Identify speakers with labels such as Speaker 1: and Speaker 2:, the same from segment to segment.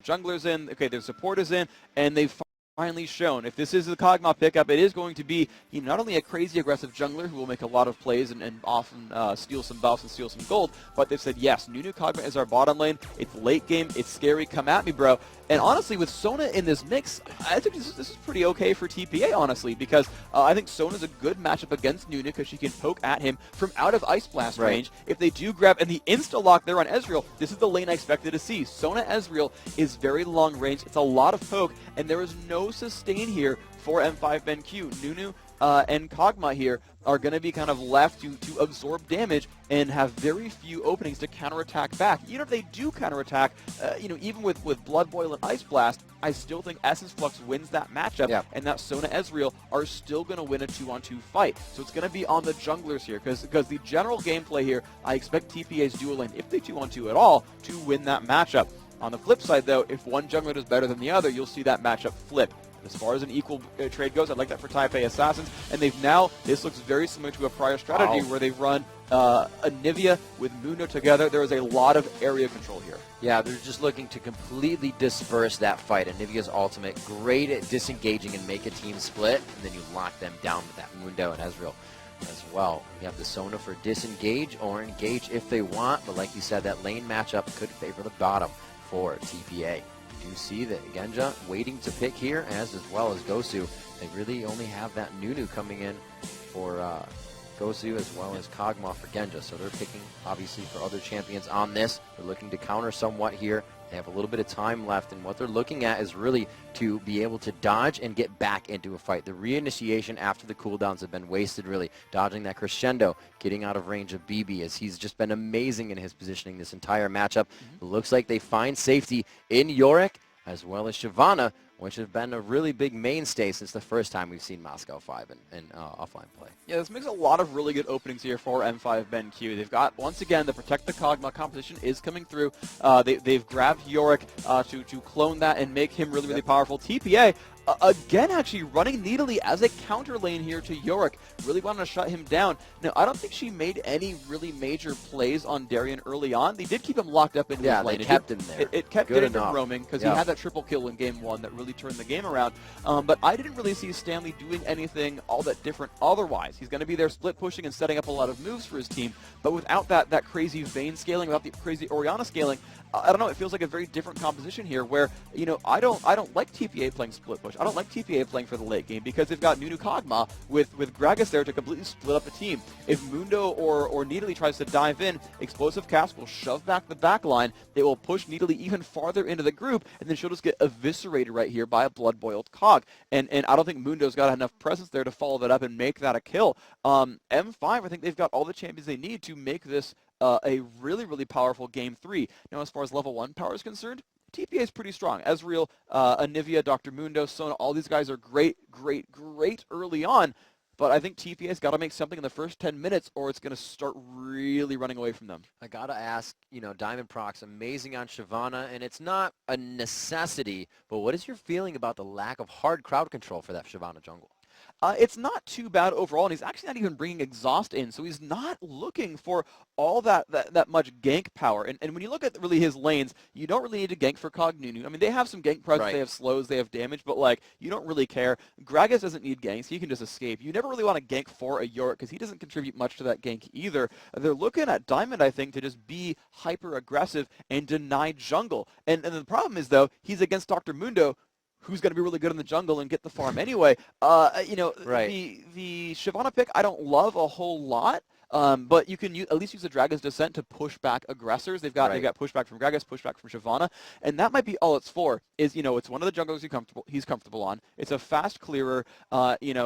Speaker 1: junglers in, okay, their support is in, and they've finally shown if this is the Kog'Maw pickup, it is going to be not only a crazy aggressive jungler who will make a lot of plays and often steal some buffs and steal some gold, but they've said, yes, Nunu Kog'Maw is our bottom lane. It's late game. It's scary. Come at me, bro. And honestly, with Sona in this mix, I think this is pretty okay for TPA, honestly, because I think Sona's a good matchup against Nunu because she can poke at him from out of Ice Blast range. If they do grab, and the insta-lock there on Ezreal, this is the lane I expected to see. Sona Ezreal is very long range. It's a lot of poke, and there is no sustain here for M5BenQ. Nunu and Kog'Maw here are going to be kind of left to absorb damage and have very few openings to counterattack back. Even if they do counterattack, even with Blood Boil and Ice Blast, I still think Essence Flux wins that matchup, and that Sona Ezreal are still going to win a 2-on-2 fight. So it's going to be on the junglers here, because the general gameplay here, I expect TPA's dual lane, if they 2-on-2 at all, to win that matchup. On the flip side, though, if one jungler does better than the other, you'll see that matchup flip. As far as an equal trade goes, I like that for TPA Assassins. And this looks very similar to a prior strategy where they run Anivia with Mundo together. There is a lot of area control here.
Speaker 2: Yeah, they're just looking to completely disperse that fight. Anivia's ultimate, great at disengaging and make a team split, and then you lock them down with that Mundo and Ezreal as well. We have the Sona for disengage or engage if they want, but like you said, that lane matchup could favor the bottom for TPA. You see that Genja waiting to pick here, as well as Gosu. They really only have that Nunu coming in for Gosu as well as Kog'Maw for Genja. So they're picking, obviously, for other champions on this. They're looking to counter somewhat here. They have a little bit of time left, and what they're looking at is really to be able to dodge and get back into a fight. The reinitiation after the cooldowns have been wasted, really. Dodging that crescendo, getting out of range of BB, as he's just been amazing in his positioning this entire matchup. It looks like they find safety in Yorick as well as Shyvana, which have been a really big mainstay since the first time we've seen Moscow 5 in offline play.
Speaker 1: Yeah, this makes a lot of really good openings here for M5BenQ. They've got, once again, the Protect the Kog'Maw composition is coming through. They've grabbed Yorick to clone that and make him really, really powerful. TPA, again, actually running Needly as a counter lane here to Yorick, really wanting to shut him down. Now, I don't think she made any really major plays on Darien early on. They did keep him locked up in his lane.
Speaker 2: They kept him there.
Speaker 1: It kept him from roaming because he had that triple kill in game 1 that really turned the game around. But I didn't really see Stanley doing anything all that different otherwise. He's going to be there split pushing and setting up a lot of moves for his team, but without that crazy Vayne scaling, without the crazy Orianna scaling, I don't know, it feels like a very different composition here where, I don't like TPA playing split push. I don't like TPA playing for the late game because they've got Nunu Kog'Maw with Gragas there to completely split up a team. If Mundo or Needly tries to dive in, Explosive Cast will shove back the back line. They will push Needly even farther into the group, and then she'll just get eviscerated right here by a blood-boiled Kog. And I don't think Mundo's got enough presence there to follow that up and make that a kill. M5, I think they've got all the champions they need to make this a really, really powerful Game 3. Now, as far as level 1 power is concerned, TPA is pretty strong. Ezreal, Anivia, Dr.Mundo, Sona, all these guys are great early on, but I think TPA's got to make something in the first 10 minutes or it's going to start really running away from them.
Speaker 2: I got to ask, Diamond Prox, amazing on Shyvana, and it's not a necessity, but what is your feeling about the lack of hard crowd control for that Shyvana jungle?
Speaker 1: It's not too bad overall, and he's actually not even bringing exhaust in, so he's not looking for all that much gank power. And when you look at really his lanes, you don't really need to gank for Kog Nunu. I mean, they have some gank presence, they have slows, they have damage, but you don't really care. Gragas doesn't need ganks, he can just escape. You never really want to gank for a Yorick because he doesn't contribute much to that gank either. They're looking at Diamond, I think, to just be hyper-aggressive and deny jungle. And the problem is, though, he's against Dr.Mundo, who's going to be really good in the jungle and get the farm anyway. The Shyvana pick I don't love a whole lot. But you can at least use the Dragon's Descent to push back aggressors. They've got pushback from Gragas, pushback from Shyvana, and that might be all it's for. It's one of the junglers he's comfortable on. It's a fast clearer.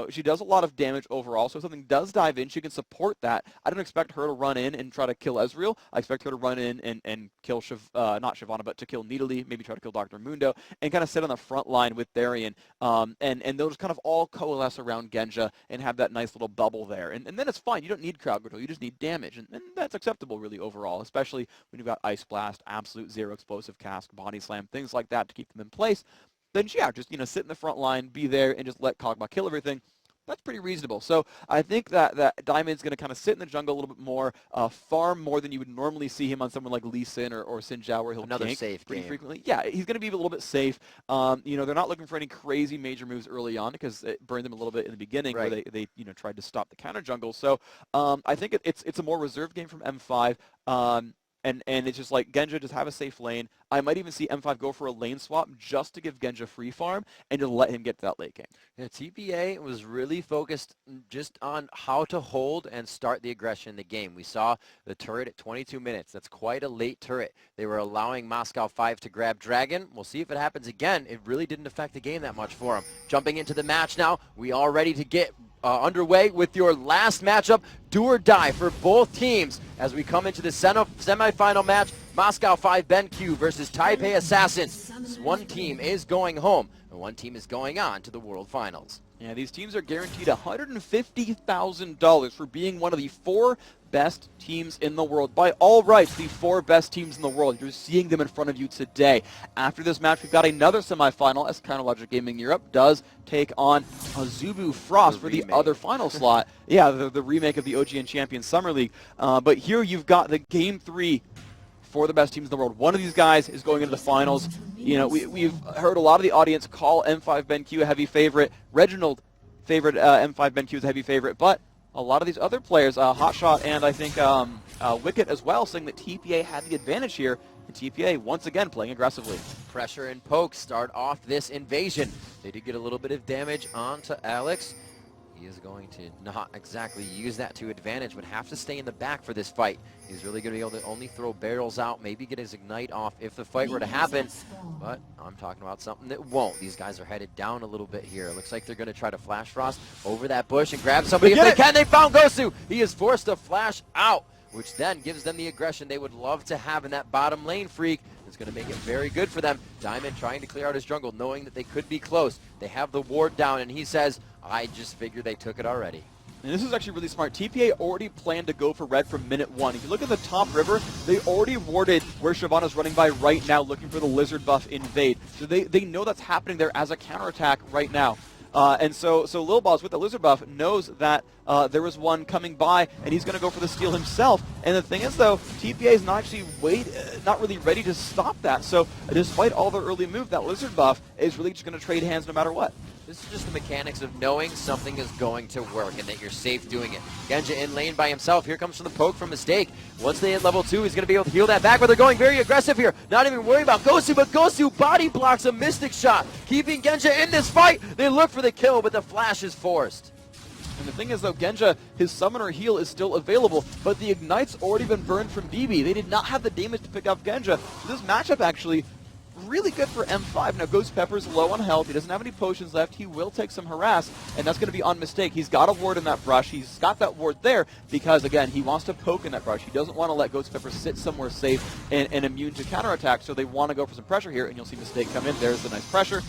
Speaker 1: She does a lot of damage overall. So if something does dive in, she can support that. I don't expect her to run in and try to kill Ezreal. I expect her to run in and kill not Shyvana, but to kill Needly, maybe try to kill Dr.Mundo, and kind of sit on the front line with Darien. And they'll just kind of all coalesce around Genja and have that nice little bubble there. And then it's fine. You don't need crowd control. You just need damage, and that's acceptable really overall, especially when you've got Ice Blast, Absolute Zero, Explosive Cast, Body Slam, things like that to keep them in place. Then, yeah, just sit in the front line, be there, and just let Kog'Maw kill everything. That's pretty reasonable. So I think that Diamond's going to kind of sit in the jungle a little bit more, farm more than you would normally see him on someone like Lee Sin or Xin Zhao, where he'll
Speaker 2: Another
Speaker 1: gank
Speaker 2: safe
Speaker 1: pretty
Speaker 2: game.
Speaker 1: frequently. Yeah, he's going to be a little bit safe. They're not looking for any crazy major moves early on because it burned them a little bit in the beginning where they tried to stop the counter jungle. So I think it's a more reserved game from M5. And it's just like Genja, just have a safe lane. I might even see M5 go for a lane swap just to give Genja free farm and to let him get to that late game.
Speaker 2: Yeah, TPA was really focused just on how to hold and start the aggression in the game. We saw the turret at 22 minutes. That's quite a late turret. They were allowing Moscow 5 to grab Dragon. We'll see if it happens again. It really didn't affect the game that much for him. Jumping into the match now, we all ready to get underway with your last matchup, do or die for both teams as we come into the semifinal match. Moscow 5 BenQ versus Taipei Assassins. One team is going home and one team is going on to the World Finals.
Speaker 1: Yeah, these teams are guaranteed $150,000 for being one of the 4 best teams in the world. By all rights, the 4 best teams in the world. You're seeing them in front of you today. After this match, we've got another semifinal as Chronologic Gaming Europe does take on Azubu Frost for the other final slot. Yeah, the remake of the OGN Champions Summer League. But here you've got the Game 3 for the best teams in the world. One of these guys is going into the finals. We've heard a lot of the audience call M5 BenQ a heavy favorite. Reginald favored M5 BenQ as a heavy favorite, but a lot of these other players, Hotshot and I think Wicket as well, saying that TPA had the advantage here, and TPA once again playing aggressively.
Speaker 2: Pressure and poke start off this invasion. They did get a little bit of damage onto Alex. He is going to not exactly use that to advantage, but have to stay in the back for this fight. He's really going to be able to only throw barrels out, maybe get his ignite off if the fight were to happen. But I'm talking about something that won't. These guys are headed down a little bit here. It looks like they're going to try to flash Frost over that bush and grab somebody if they can. They found Gosu. He is forced to flash out, which then gives them the aggression they would love to have in that bottom lane freak. It's going to make it very good for them. Diamond trying to clear out his jungle, knowing that they could be close. They have the ward down, and he says, I just figured they took it already.
Speaker 1: And this is actually really smart. TPA already planned to go for red from minute 1. If you look at the top river, they already warded where Shyvana's running by right now, looking for the lizard buff invade. So they know that's happening there as a counterattack right now. And so Lil Balls with the lizard buff knows that there was one coming by, and he's going to go for the steal himself. And the thing is, though, TPA is not actually not really ready to stop that. So despite all their early move, that lizard buff is really just going to trade hands no matter what.
Speaker 2: This is just the mechanics of knowing something is going to work and that you're safe doing it. Genja in lane by himself. Here comes from the poke from Mistake. Once they hit level 2, he's going to be able to heal that back, but they're going very aggressive here. Not even worrying about Gosu, but Gosu body blocks a Mystic shot, keeping Genja in this fight. They look for the kill, but the flash is forced.
Speaker 1: And the thing is, though, Genja, his summoner heal is still available, but the ignite's already been burned from BB. They did not have the damage to pick up Genja. So this matchup actually really good for M5. Now, Ghost Pepper's low on health. He doesn't have any potions left. He will take some harass, and that's going to be on Mistake. He's got a ward in that brush. He's got that ward there because, again, he wants to poke in that brush. He doesn't want to let Ghost Pepper sit somewhere safe and immune to counterattack, so they want to go for some pressure here, and you'll see Mistake come in. There's the nice pressure.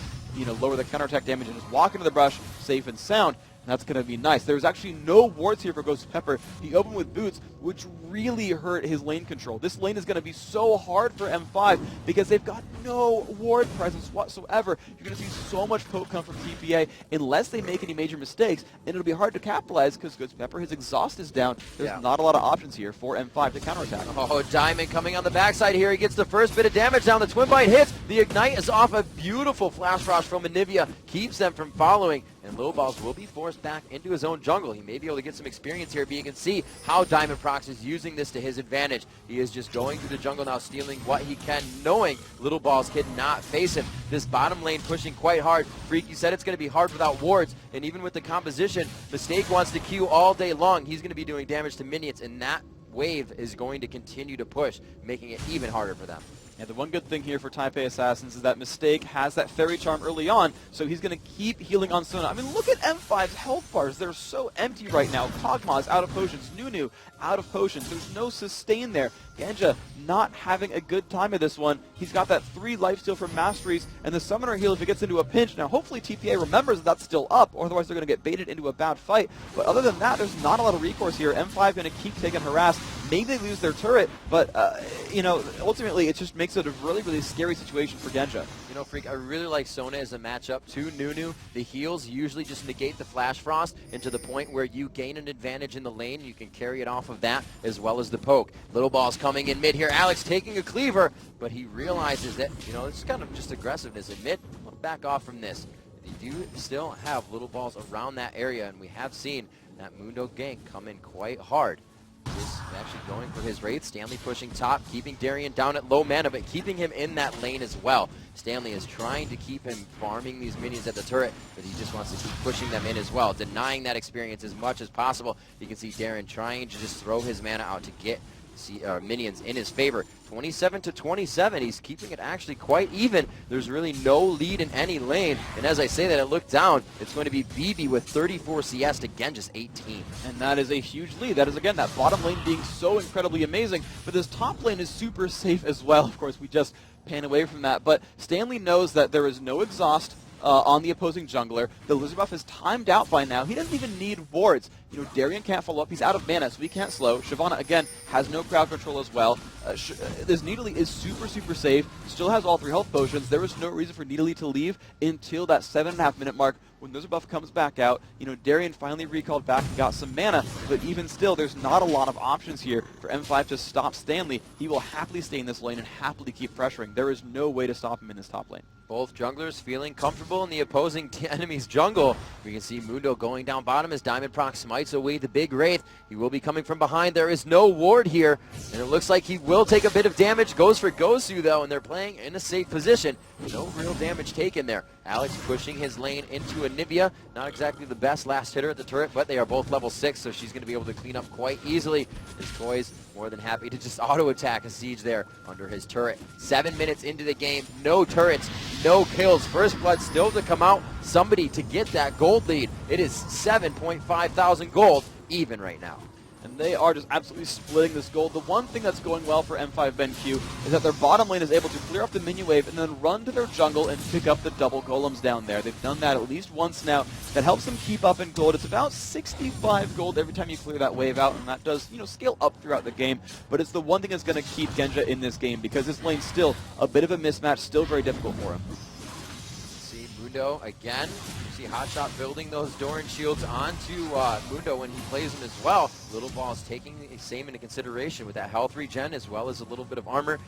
Speaker 1: Lower the counterattack damage and just walk into the brush safe and sound. That's going to be nice. There's actually no wards here for Ghost Pepper. He opened with boots, which really hurt his lane control. This lane is going to be so hard for M5 because they've got no ward presence whatsoever. You're going to see so much poke come from TPA unless they make any major mistakes, and it'll be hard to capitalize because Ghost Pepper, his exhaust is down. There's not a lot of options here for M5 to counterattack.
Speaker 2: Oh, Diamond coming on the backside here. He gets the first bit of damage down. The Twin Bite hits. The Ignite is off. A beautiful Flash Frost from Anivia keeps them from following. And Low Balls will be forced back into his own jungle. He may be able to get some experience here, but you can see how Diamond Prox is using this to his advantage. He is just going through the jungle now, stealing what he can, knowing Little Balls cannot face him. This bottom lane pushing quite hard. Freak, you said it's going to be hard without wards, and even with the composition, Mistake wants to Q all day long. He's going to be doing damage to minions, and that wave is going to continue to push, making it even harder for them.
Speaker 1: And the one good thing here for Taipei Assassins is that Mistake has that Fairy Charm early on, so he's going to keep healing on Sona. I mean, look at M5's health bars. They're so empty right now. Kog'Maw's out of potions. Nunu out of potions. There's no sustain there. Genja not having a good time of this one. He's got that 3 lifesteal from Masteries, and the Summoner heal if he gets into a pinch. Now, hopefully TPA remembers that's still up, or otherwise they're going to get baited into a bad fight. But other than that, there's not a lot of recourse here. M5 going to keep taking harass. Maybe they lose their turret, but, you know, ultimately it just makes it a really, really scary situation for Genja.
Speaker 2: You know, Freak, I really like Sona as a matchup to Nunu. The heals usually just negate the Flash Frost, and to the point where you gain an advantage in the lane. You can carry it off of that as well as the poke. Little Ball's coming in mid here. Alex taking a cleaver, but he realizes that, you know, it's kind of just aggressiveness in mid. Back off from this. They do still have Little Balls around that area, and we have seen that Mundo gank come in quite hard. Is actually going for his Wraith. Stanley pushing top, keeping Darien down at low mana, but keeping him in that lane as well. Stanley is trying to keep him farming these minions at the turret, but he just wants to keep pushing them in as well, denying that experience as much as possible. You can see Darien trying to just throw his mana out to get minions in his favor. 27-27, he's keeping it actually quite even. There's really no lead in any lane, and as I say that, I look down, it's going to be BB with 34 CS to Genja's 18.
Speaker 1: And that is a huge lead. That is, again, that bottom lane being so incredibly amazing, but this top lane is super safe as well. Of course, we just pan away from that, but Stanley knows that there is no exhaust on the opposing jungler. The Lizard buff is timed out by now. He doesn't even need wards. You know, Darien can't follow up. He's out of mana, so he can't slow. Shyvana, again, has no crowd control as well. This Nidalee is super, super safe. Still has all 3 health potions. There is no reason for Nidalee to leave until that 7.5 minute mark when Lizard buff comes back out. You know, Darien finally recalled back and got some mana, but even still, there's not a lot of options here for M5 to stop Stanley. He will happily stay in this lane and happily keep pressuring. There is no way to stop him in this top lane.
Speaker 2: Both junglers feeling comfortable in the opposing enemy's jungle. We can see Mundo going down bottom as Diamond Proc smites away the big Wraith. He will be coming from behind. There is no ward here, and it looks like he will take a bit of damage. Goes for Gosu, though, and they're playing in a safe position. No real damage taken there. Alex pushing his lane into Anivia. Not exactly the best last hitter at the turret, but they are both level 6, so she's going to be able to clean up quite easily. His Toys more than happy to just auto-attack a siege there under his turret. 7 minutes into the game, no turrets, no kills. First blood still to come out. Somebody to get that gold lead. It is 7.5 thousand gold even right now.
Speaker 1: And they are just absolutely splitting this gold. The one thing that's going well for M5 BenQ is that their bottom lane is able to clear off the minion wave and then run to their jungle and pick up the double golems down there. They've done that at least once now. That helps them keep up in gold. It's about 65 gold every time you clear that wave out, and that does, you know, scale up throughout the game. But it's the one thing that's going to keep Genja in this game, because this lane's still a bit of a mismatch, still very difficult for him.
Speaker 2: See Mundo again. See Hotshot building those Doran shields onto Mundo when he plays them as well. Little Ball's taking the same into consideration with that health regen as well as a little bit of armor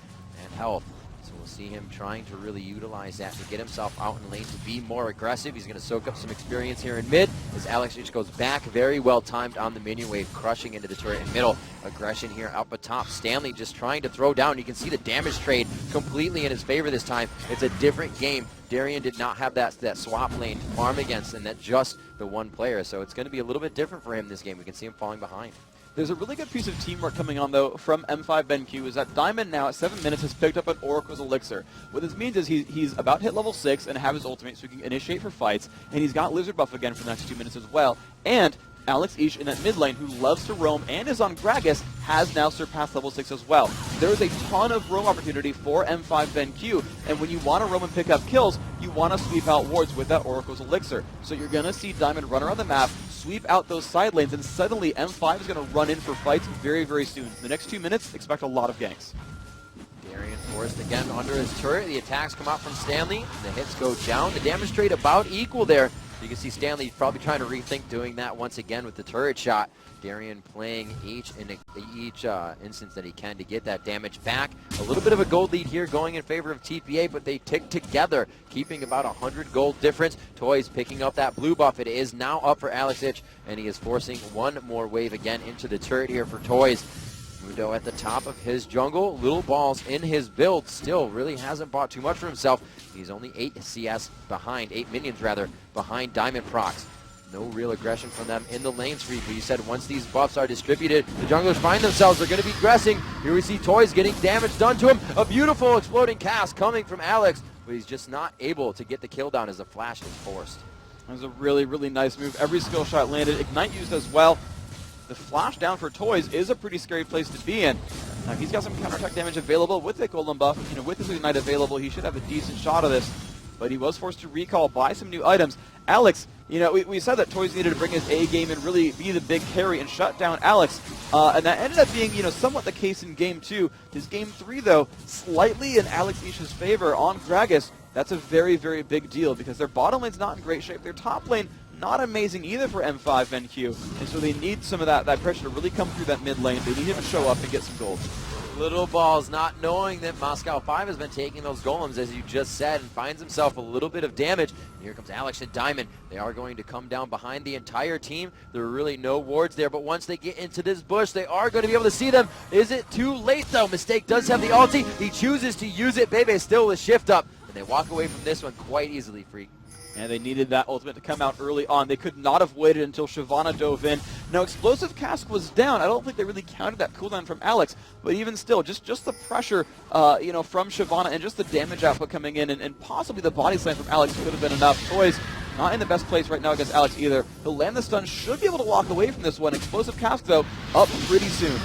Speaker 2: and health. So we'll see him trying to really utilize that to get himself out in lane to be more aggressive. He's going to soak up some experience here in mid as Alex H goes back. Very well timed on the minion wave, crushing into the turret in middle. Aggression here up atop. Stanley just trying to throw down. You can see the damage trade completely in his favor this time. It's a different game. Darien did not have that swap lane to farm against, and that just the one player. So it's going to be a little bit different for him this game. We can see him falling behind.
Speaker 1: There's a really good piece of teamwork coming on, though, from M5 BenQ, is that Diamond now at 7 minutes has picked up an Oracle's Elixir. What this means is he's about to hit level 6 and have his ultimate so he can initiate for fights, and he's got Lizard buff again for the next 2 minutes as well. And Alex Ish in that mid lane, who loves to roam and is on Gragas, has now surpassed level 6 as well. There is a ton of roam opportunity for M5 BenQ, and when you want to roam and pick up kills, you want to sweep out wards with that Oracle's Elixir. So you're going to see Diamond run around the map, sweep out those side lanes, and suddenly M5 is going to run in for fights very, very soon. In the next 2 minutes, expect a lot of ganks.
Speaker 2: Darien forced again under his turret. The attacks come out from Stanley, and the hits go down. The damage trade about equal there. You can see Stanley probably trying to rethink doing that once again with the turret shot. Darien playing each instance that he can to get that damage back. A little bit of a gold lead here going in favor of TPA, but they tick together, keeping about 100 gold difference. Toys picking up that blue buff. It is now up for Alex Itch, and he is forcing one more wave again into the turret here for Toys. Mundo at the top of his jungle. Little Balls in his build. Still really hasn't bought too much for himself. He's only 8 CS behind, 8 minions rather, behind Diamond Procs. No real aggression from them in the lane sweep. But you said once these buffs are distributed, the junglers find themselves. They're going to be aggressing. Here we see Toys getting damage done to him. A beautiful exploding cast coming from Alex, but he's just not able to get the kill down as the flash is forced.
Speaker 1: That was a really, really nice move. Every skill shot landed. Ignite used as well. The flash down for Toys is a pretty scary place to be in. Now he's got some counterattack damage available with the Golem buff. You know, with his Ignite available, he should have a decent shot of this. but he was forced to recall, buy some new items. Alex, we said that Toys needed to bring his A game and really be the big carry and shut down Alex, and that ended up being, somewhat the case in Game 2. His Game 3, though, slightly in Alex Isha's favor on Gragas. That's a very, very big deal because their bottom lane's not in great shape. Their top lane, not amazing either for M5 NQ, and so they need some of that pressure to really come through that mid lane. They need him to show up and get some gold.
Speaker 2: Little Balls not knowing that Moscow 5 has been taking those golems, as you just said, and finds himself a little bit of damage. And here comes Alex and Diamond. They are going to come down behind the entire team. There are really no wards there, but once they get into this bush, they are going to be able to see them. Is it too late, though? Mistake does have the ulti. He chooses to use it. Bebe still with shift up, and they walk away from this one quite easily, Freak.
Speaker 1: And they needed that ultimate to come out early on. They could not have waited until Shyvana dove in. Now, Explosive Cask was down. I don't think they really counted that cooldown from Alex, but even still, just the pressure, from Shyvana and just the damage output coming in, and possibly the body slam from Alex could have been enough. Toys not in the best place right now against Alex either. He'll land the stun, should be able to walk away from this one. Explosive Cask, though, up pretty soon.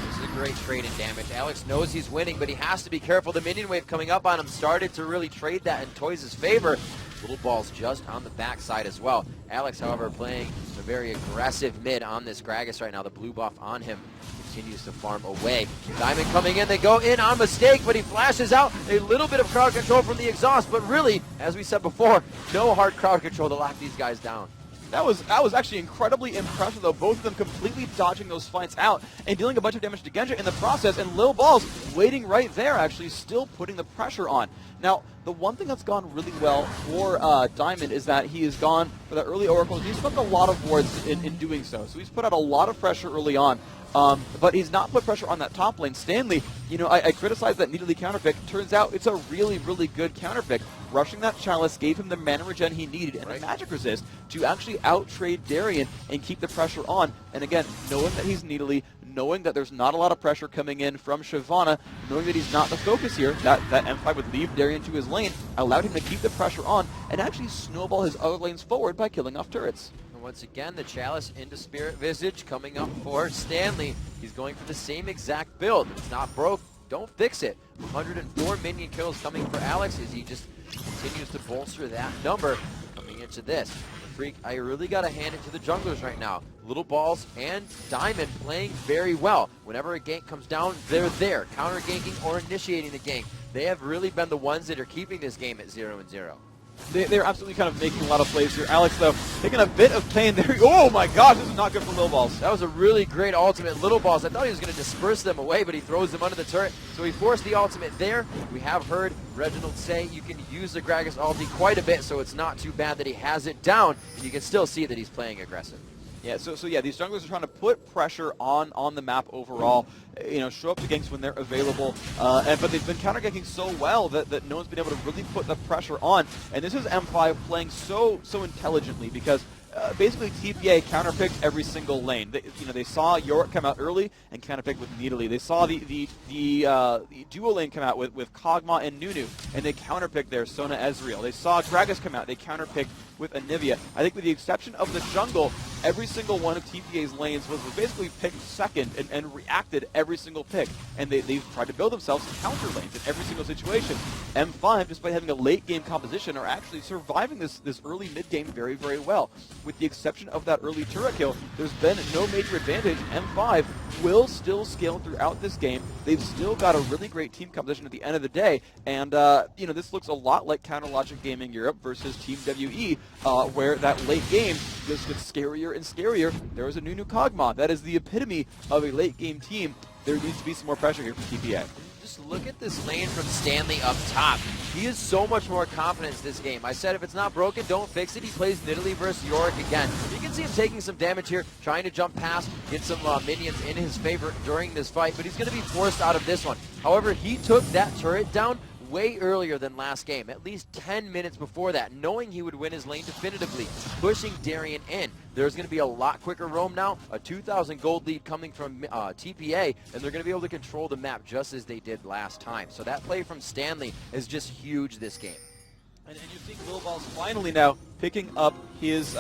Speaker 2: This is a great trade in damage. Alex knows he's winning, but he has to be careful. The minion wave coming up on him started to really trade that in Toys' favor. Little Balls just on the backside as well. Alex, however, playing a very aggressive mid on this Gragas right now. The blue buff on him continues to farm away. Diamond coming in. They go in on Mistake, but he flashes out. A little bit of crowd control from the exhaust, but really, as we said before, no hard crowd control to lock these guys down.
Speaker 1: That was actually incredibly impressive, though. Both of them completely dodging those fights out and dealing a bunch of damage to Genja in the process, and Lil Balls waiting right there, actually still putting the pressure on. Now, the one thing that's gone really well for Diamond is that he has gone for the early Oracles. He's put a lot of wards in doing so. So he's put out a lot of pressure early on. But he's not put pressure on that top lane. Stanley, I criticized that needly counterpick. Turns out it's a really, really good counterpick. Rushing that Chalice gave him the mana regen he needed and the magic resist to actually out-trade Darien and keep the pressure on. And again, knowing that he's needly, knowing that there's not a lot of pressure coming in from Shyvana, knowing that he's not the focus here, that M5 would leave Darien to his lane, allowed him to keep the pressure on and actually snowball his other lanes forward by killing off turrets.
Speaker 2: Once again, the Chalice into Spirit Visage coming up for Stanley. He's going for the same exact build. It's not broke. Don't fix it. 104 minion kills coming for Alex as he just continues to bolster that number coming into this. Freak, I really got to hand it to the junglers right now. Little Balls and Diamond playing very well. Whenever a gank comes down, they're there, counter ganking or initiating the gank. They have really been the ones that are keeping this game at 0-0.
Speaker 1: They're absolutely kind of making a lot of plays here. Alex, though, taking a bit of pain there. Oh, my gosh, this is not good for Lil Balls.
Speaker 2: That was a really great ultimate. Little Balls, I thought he was going to disperse them away, but he throws them under the turret. So he forced the ultimate there. We have heard Reginald say you can use the Gragas ulti quite a bit, so it's not too bad that he has it down, and you can still see that he's playing aggressive.
Speaker 1: Yeah, so yeah, these junglers are trying to put pressure on the map overall. Show up to ganks when they're available, but they've been counter ganking so well that no one's been able to really put the pressure on. And this is M5 playing so intelligently because basically TPA counterpicked every single lane. They saw Yorick come out early and counterpicked with Needly. They saw the duo lane come out with Kog'Maw and Nunu, and they counterpicked their Sona Ezreal. They saw Gragas come out. They counterpicked with Anivia. I think with the exception of the jungle, every single one of TPA's lanes was basically picked second and reacted every single pick. And they've tried to build themselves counter lanes in every single situation. M5, despite having a late game composition, are actually surviving this early mid game very, very well. With the exception of that early turret kill, there's been no major advantage. M5 will still scale throughout this game. They've still got a really great team composition at the end of the day. And, this looks a lot like Counter Logic Gaming Europe versus Team WE, where that late game just gets scarier and scarier. There was a Nunu Kog'Maw. That is the epitome of a late game team. There needs to be some more pressure here from TPA.
Speaker 2: Just look at this lane from Stanley up top. He has so much more confidence this game. I said if it's not broken, don't fix it. He plays Nidalee versus Yorick again. You can see him taking some damage here, trying to jump past, get some minions in his favor during this fight, but he's going to be forced out of this one. However, he took that turret down way earlier than last game, at least 10 minutes before that, knowing he would win his lane definitively, pushing Darien in. There's going to be a lot quicker roam now, a 2,000 gold lead coming from TPA, and they're going to be able to control the map just as they did last time. So that play from Stanley is just huge this game.
Speaker 1: And you see Lil Balls finally now picking up his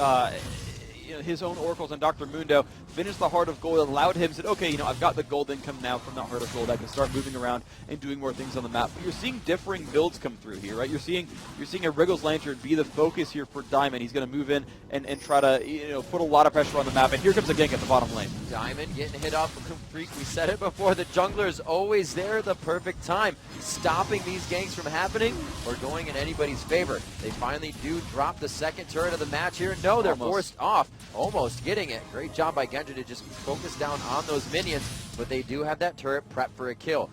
Speaker 1: his own oracles on Dr.Mundo, finished the Heart of Gold, allowed him, said, okay, I've got the gold income now from that Heart of Gold. I can start moving around and doing more things on the map. But you're seeing differing builds come through here, right? You're seeing a Wriggles Lantern be the focus here for Diamond. He's going to move in and try to, put a lot of pressure on the map. And here comes a gank at the bottom lane.
Speaker 2: Diamond getting hit off of Freak. We said it before, the jungler is always there at the perfect time, stopping these ganks from happening or going in anybody's favor. They finally do drop the second turret of the match here. No, they're forced off. Almost getting it. Great job by Genji to just focus down on those minions, but they do have that turret prepped for a kill.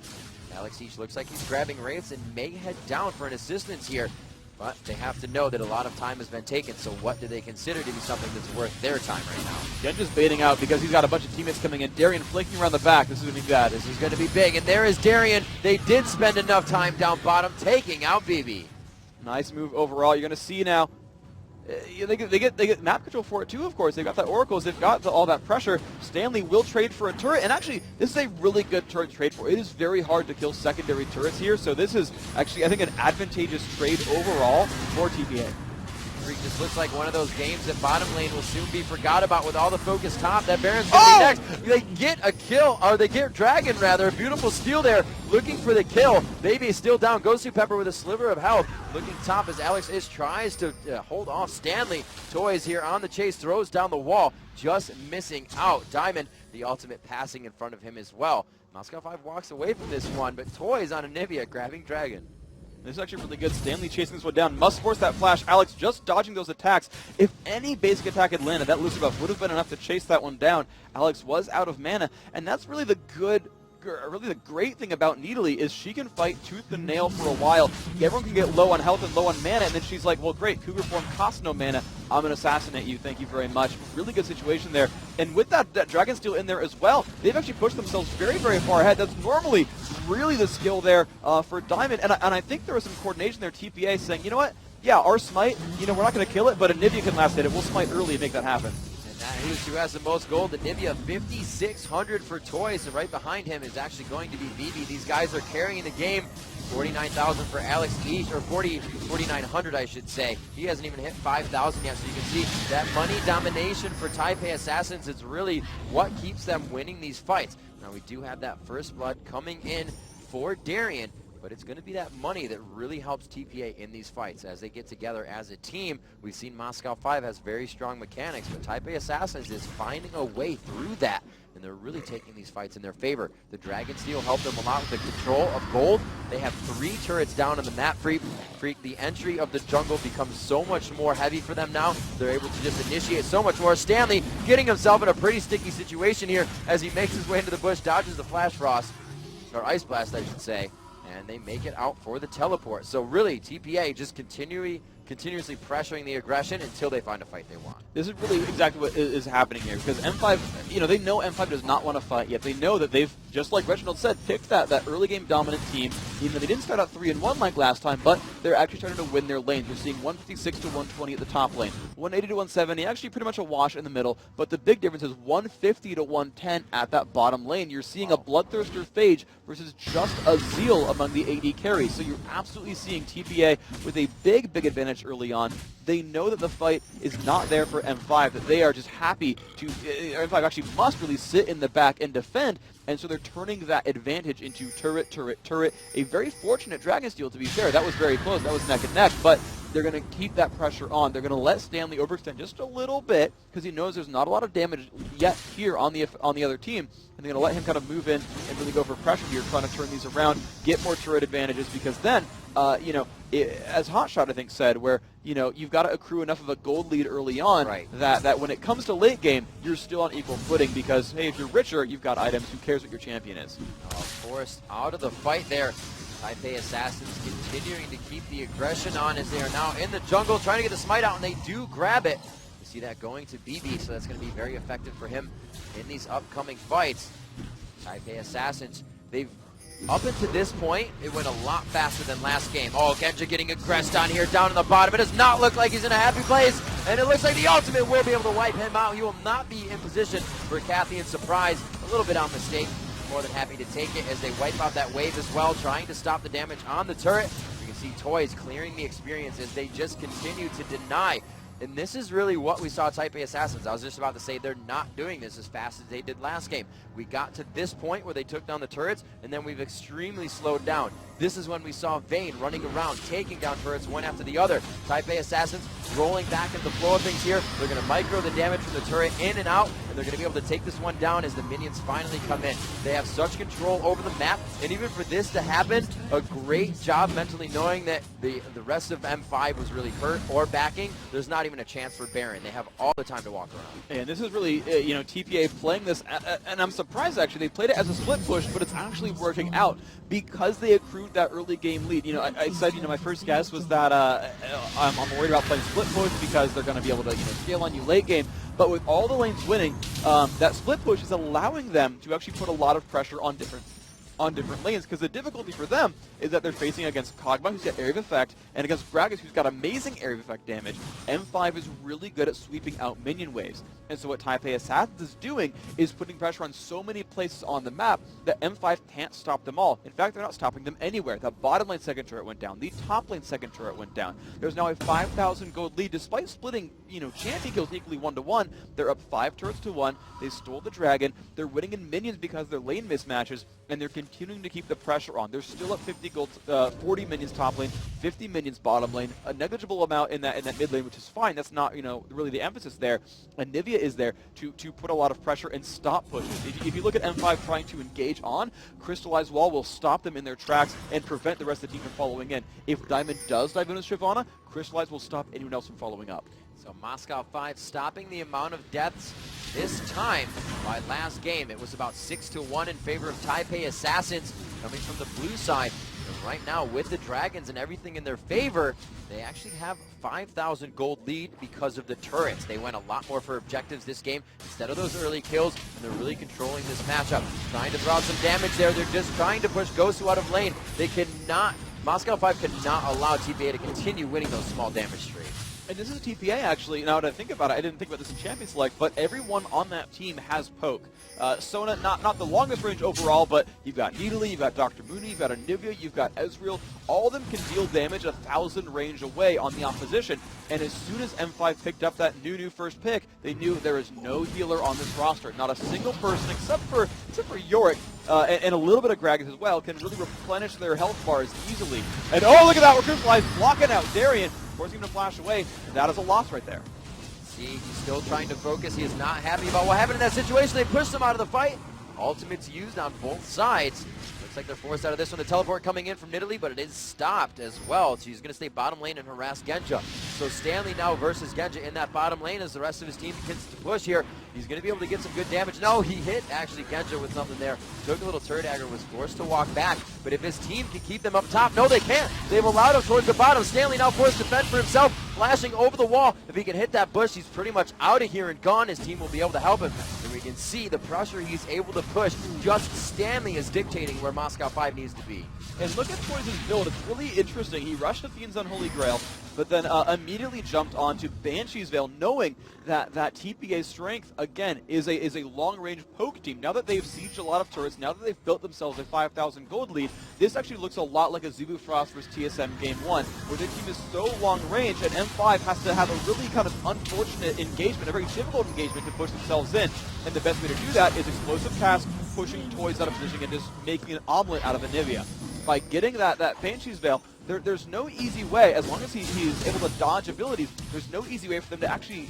Speaker 2: Alex Each looks like he's grabbing Wraiths and may head down for an assistance here. But they have to know that a lot of time has been taken, so what do they consider to be something that's worth their time right now?
Speaker 1: Genji's baiting out because he's got a bunch of teammates coming in. Darian flanking around the back. This is going to be bad.
Speaker 2: This is going to be big, and there is Darian. They did spend enough time down bottom taking out BB.
Speaker 1: Nice move overall. You're going to see now. They get map control for it too, of course. They've got that Oracles, they've got all that pressure. Stanley will trade for a turret, and actually, this is a really good turret to trade for. It is very hard to kill secondary turrets here, so this is actually, I think, an advantageous trade overall for TPA.
Speaker 2: This looks like one of those games that bottom lane will soon be forgot about with all the focus top. That Baron's going to be next. They get a kill, or they get Dragon rather. Beautiful steal there, looking for the kill. Baby is still down. Goes to Pepper with a sliver of health. Looking top as Alex Ish tries to hold off Stanley. Toys here on the chase, throws down the wall, just missing out. Diamond, the ultimate passing in front of him as well. Moscow 5 walks away from this one, but Toys on Anivia grabbing Dragon.
Speaker 1: This is actually really good. Stanley chasing this one down. Must force that flash. Alex just dodging those attacks. If any basic attack had landed, that Lucifer buff would have been enough to chase that one down. Alex was out of mana, and that's really the great thing about Needly is she can fight tooth and nail for a while. Everyone can get low on health and low on mana, and then she's like, well, great, Cougar form costs no mana. I'm going to assassinate you. Thank you very much. Really good situation there. And with that Dragon Steel in there as well, they've actually pushed themselves very, very far ahead. That's normally really the skill there for Diamond. And I think there was some coordination there, TPA saying, you know what? Yeah, our smite, we're not going to kill it, but Anivia can last hit it. We'll smite early and make that happen.
Speaker 2: Who's who has the most gold? Anivia, 5,600 for Toys, and right behind him is actually going to be BB. These guys are carrying the game. 49,000 for Alex Each, or 4,900 I should say. He hasn't even hit 5,000 yet, so you can see that money domination for Taipei Assassins is really what keeps them winning these fights. Now we do have that first blood coming in for Darian, but it's going to be that money that really helps TPA in these fights as they get together as a team. We've seen Moscow 5 has very strong mechanics, but Taipei Assassins is finding a way through that, and they're really taking these fights in their favor. The Dragon Steel helped them a lot with the control of gold. They have 3 turrets down on the map. Freak. The entry of the jungle becomes so much more heavy for them now. They're able to just initiate so much more. Stanley getting himself in a pretty sticky situation here as he makes his way into the bush, dodges the Flash Frost, or Ice Blast, I should say. And they make it out for the teleport. So really, TPA just continuously pressuring the aggression until they find a fight they want.
Speaker 1: This is really exactly what is happening here, because M5, they know M5 does not want to fight yet. They know that they've, just like Reginald said, picked that early game dominant team, even though they didn't start out 3-1 like last time, but they're actually starting to win their lanes. You're seeing 156 to 120 at the top lane, 180 to 170, actually pretty much a wash in the middle, but the big difference is 150 to 110 at that bottom lane. You're seeing a Bloodthirster Phage versus just a Zeal among the AD carries, so you're absolutely seeing TPA with a big advantage early on. They know that the fight is not there for M5, that they are just happy to, M5 actually must really sit in the back and defend, and so they're turning that advantage into turret. A very fortunate Dragon Steel, to be fair. That was very close. That was neck and neck, but they're going to keep that pressure on. They're going to let Stanley overextend just a little bit because he knows there's not a lot of damage yet here on the other team, and they're going to let him kind of move in and really go for pressure here, trying to turn these around, get more turret advantages, because then, as Hotshot, I think, said, where, you've got to accrue enough of a gold lead early on,
Speaker 2: right,
Speaker 1: that when it comes to late game, you're still on equal footing because, hey, if you're richer, you've got items. Who cares what your champion is?
Speaker 2: Forced out of the fight there. Taipei Assassins continuing to keep the aggression on as they are now in the jungle trying to get the smite out, and they do grab it. You see that going to BB, so that's going to be very effective for him in these upcoming fights. Taipei Assassins, up until this point, it went a lot faster than last game. Oh, Genji getting aggressed on here, down in the bottom. It does not look like he's in a happy place, and it looks like the ultimate will be able to wipe him out. He will not be in position for Cathian's surprise. A little bit on mistake. More than happy to take it as they wipe out that wave as well, trying to stop the damage on the turret. You can see Toys clearing the experience as they just continue to deny And this is really what we saw Type A Assassins. I was just about to say they're not doing this as fast as they did last game. We got to this point where they took down the turrets, and then we've extremely slowed down. This is when we saw Vayne running around, taking down turrets one after the other. Type A Assassins rolling back into the flow of things here. They're going to micro the damage from the turret in and out, and they're going to be able to take this one down as the minions finally come in. They have such control over the map, and even for this to happen, a great job mentally knowing that the rest of M5 was really hurt or backing. There's not even a chance for Baron. They have all the time to walk around.
Speaker 1: And this is really, TPA playing this, and I'm surprised actually, they played it as a split push, but it's actually working out because they accrued that early game lead. I said, my first guess was that I'm worried about playing split push because they're going to be able to, scale on you late game. But with all the lanes winning, that split push is allowing them to actually put a lot of pressure on different lanes, because the difficulty for them is that they're facing against Kog'Maw, who's got area of effect, and against Gragas, who's got amazing area of effect damage. M5 is really good at sweeping out minion waves. And so what Type A Assassins is doing is putting pressure on so many places on the map that M5 can't stop them all. In fact, they're not stopping them anywhere. The bottom lane second turret went down. The top lane second turret went down. There's now a 5,000 gold lead. Despite splitting, champion kills equally 1-1, they're up 5 turrets to 1. They stole the dragon. They're winning in minions because of their lane mismatches, and they're continuing to keep the pressure on. They're still up 50 gold, 40 minions top lane, 50 minions bottom lane, a negligible amount in that mid lane, which is fine. That's not, really the emphasis there. And Nivea is there to put a lot of pressure and stop pushes. If you look at M5 trying to engage on, Crystallized Wall will stop them in their tracks and prevent the rest of the team from following in. If Diamond does dive in with Shyvana, Crystallized will stop anyone else from following up.
Speaker 2: So Moscow 5 stopping the amount of deaths this time. By last game, it was about 6-1 in favor of Type A Assassins coming from the blue side. And right now, with the dragons and everything in their favor, they actually have 5,000 gold lead because of the turrets. They went a lot more for objectives this game instead of those early kills, and they're really controlling this matchup. Trying to throw out some damage there. They're just trying to push Gosu out of lane. They cannot, Moscow 5 cannot allow TPA to continue winning those small damage streaks.
Speaker 1: And this is TPA, actually. Now that I think about it, I didn't think about this in Champion Select, but everyone on that team has poke. Sona, not the longest range overall, but you've got Nidalee, you've got Dr.Mundo, you've got Anivia, you've got Ezreal. All of them can deal damage 1,000 range away on the opposition. And as soon as M5 picked up that new first pick, they knew there is no healer on this roster. Not a single person, except for Yorick, and a little bit of Gragas as well, can really replenish their health bars easily. And oh, look at that, Recruit blocking out Darian, forcing him to flash away. That is a loss right there.
Speaker 2: See, he's still trying to focus. He is not happy about what happened in that situation. They pushed him out of the fight. Ultimates used on both sides. Looks like they're forced out of this one. The teleport coming in from Nidalee, but it is stopped as well. So he's going to stay bottom lane and harass Genja. So Stanley now versus Genja in that bottom lane as the rest of his team begins to push here. He's going to be able to get some good damage. No, he hit actually Genja with something there. Took a little turret dagger, was forced to walk back. But if his team can keep them up top, no, they can't. They've allowed him towards the bottom. Stanley now forced to fend for himself, flashing over the wall. If he can hit that bush, he's pretty much out of here and gone. His team will be able to help him. And we can see the pressure he's able to push. Just Stanley is dictating where Moscow 5 needs to be.
Speaker 1: And look at Poison's build. It's really interesting. He rushed the Fiend's Unholy Grail, but then immediately jumped onto Banshee's Veil, knowing that TPA's strength, again, is a long-range poke team. Now that they've sieged a lot of turrets, now that they've built themselves a 5,000 gold lead, this actually looks a lot like a Zubu Frost versus TSM Game 1, where their team is so long-range, and M5 has to have a really kind of unfortunate engagement, a very difficult engagement to push themselves in. And the best way to do that is explosive cast, pushing toys out of position, and just making an omelet out of Anivia. By getting that Banshee's Veil, there's no easy way, as long as he's able to dodge abilities, there's no easy way for them to actually,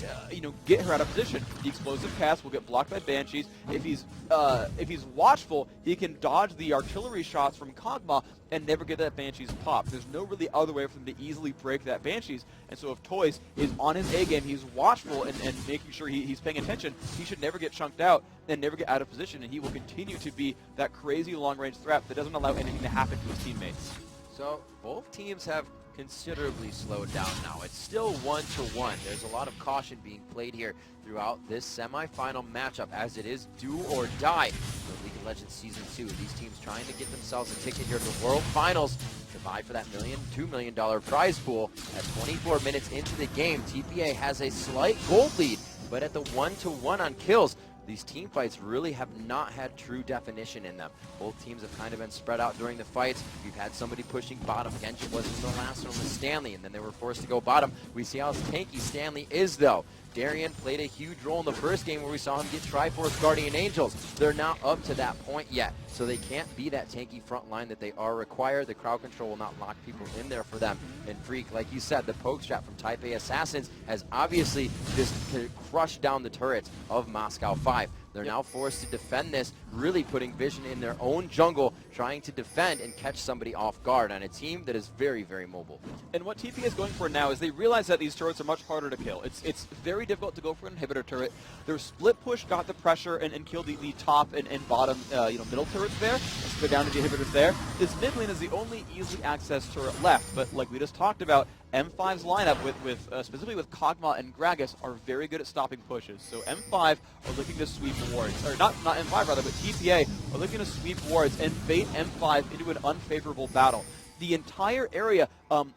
Speaker 1: get her out of position. The explosive cast will get blocked by Banshees. If he's watchful, he can dodge the artillery shots from Kog'Maw and never get that Banshee's pop. There's no really other way for them to easily break that Banshees. And so if Toys is on his A game, he's watchful and making sure he's paying attention, he should never get chunked out and never get out of position, and he will continue to be that crazy long-range threat that doesn't allow anything to happen to his teammates.
Speaker 2: So both teams have considerably slowed down now. It's still 1-1. There's a lot of caution being played here throughout this semifinal matchup, as it is do or die for League of Legends Season 2. These teams trying to get themselves a ticket here to the World Finals to vie for that $2 million prize pool. At 24 minutes into the game, TPA has a slight gold lead, but at the 1-1 on kills, these team fights really have not had true definition in them. Both teams have kind of been spread out during the fights. We've had somebody pushing bottom. Genshin wasn't the last one with Stanley, and then they were forced to go bottom. We see how tanky Stanley is, though. Darien played a huge role in the first game where we saw him get Triforce Guardian Angels. They're not up to that point yet, so they can't be that tanky front line that they are required. The crowd control will not lock people in there for them. And Freak, like you said, the poke strat from TPA Assassins has obviously just crushed down the turrets of Moscow 5. They're now forced to defend this, really putting Vision in their own jungle, trying to defend and catch somebody off guard on a team that is very, very mobile.
Speaker 1: And what TPA is going for now is they realize that these turrets are much harder to kill. It's very difficult to go for an inhibitor turret. Their split push got the pressure and killed the top and bottom middle turrets there. Let's go down to the inhibitors there. This mid lane is the only easily accessed turret left, but like we just talked about, M5's lineup specifically with Kog'Maw and Gragas are very good at stopping pushes. So M5 are looking to sweep wards, or not M5 rather, but TPA are looking to sweep wards and bait M5 into an unfavorable battle. The entire area